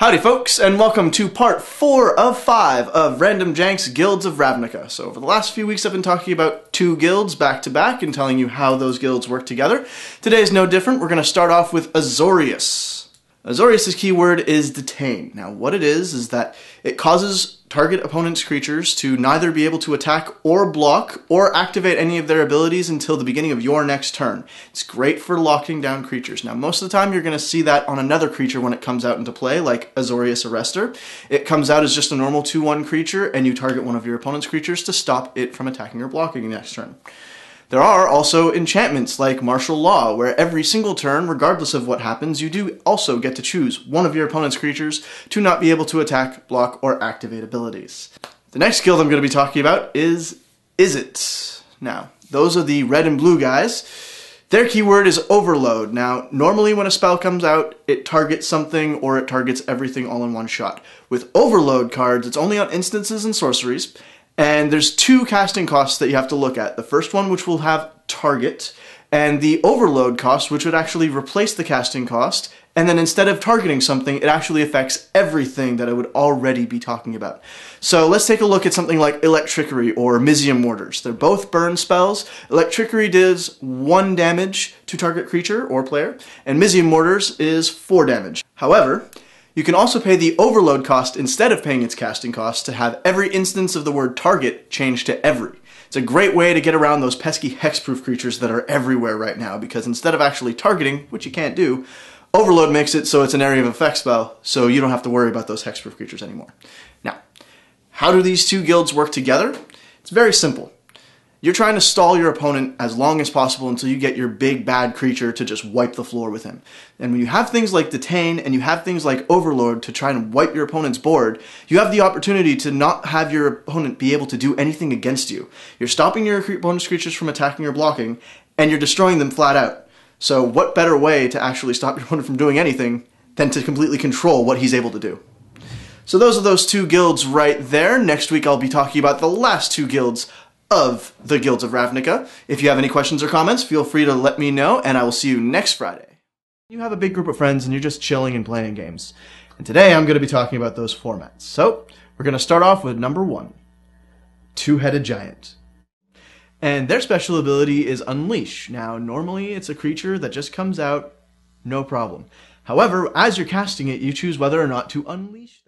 Howdy folks, and welcome to part 4 of 5 of RandomJank's Guilds of Ravnica. So over the last few weeks I've been talking about 2 guilds back to back and telling you how those guilds work together. Today is no different. We're going to start off with Azorius. Azorius' keyword is detain. Now what it is that it causes target opponent's creatures to neither be able to attack or block or activate any of their abilities until the beginning of your next turn. It's great for locking down creatures. Now most of the time you're going to see that on another creature when it comes out into play, like Azorius Arrestor. It comes out as just a normal 2/1 creature and you target one of your opponent's creatures to stop it from attacking or blocking next turn. There are also enchantments like Martial Law, where every single turn, regardless of what happens, you do also get to choose one of your opponent's creatures to not be able to attack, block, or activate abilities. The next guild I'm going to be talking about is Izzet. Now, those are the red and blue guys. Their keyword is Overload. Now, normally when a spell comes out, it targets something or it targets everything all in one shot. With Overload cards, it's only on instances and sorceries. And there's 2 casting costs that you have to look at. The first one, which will have target, and the overload cost, which would actually replace the casting cost, and then instead of targeting something, it actually affects everything that I would already be talking about. So let's take a look at something like Electrickery or Mizzium Mortars. They're both burn spells. Electrickery does 1 damage to target creature or player, and Mizzium Mortars is 4 damage. However, you can also pay the overload cost instead of paying its casting cost to have every instance of the word target change to every. It's a great way to get around those pesky hexproof creatures that are everywhere right now, because instead of actually targeting, which you can't do, overload makes it so it's an area of effect spell, so you don't have to worry about those hexproof creatures anymore. Now, how do these 2 guilds work together? It's very simple. You're trying to stall your opponent as long as possible until you get your big bad creature to just wipe the floor with him. And when you have things like Detain and you have things like Overload to try and wipe your opponent's board, you have the opportunity to not have your opponent be able to do anything against you. You're stopping your opponent's creatures from attacking or blocking, and you're destroying them flat out. So what better way to actually stop your opponent from doing anything than to completely control what he's able to do? So those are those 2 guilds right there. Next week I'll be talking about the last 2 guilds of the Guilds of Ravnica. If you have any questions or comments, feel free to let me know, and I will see you next Friday. You have a big group of friends and you're just chilling and playing games. And today I'm going to be talking about those formats. So, we're going to start off with number 1, Two-Headed Giant. And their special ability is Unleash. Now, normally it's a creature that just comes out, no problem. However, as you're casting it, you choose whether or not to unleash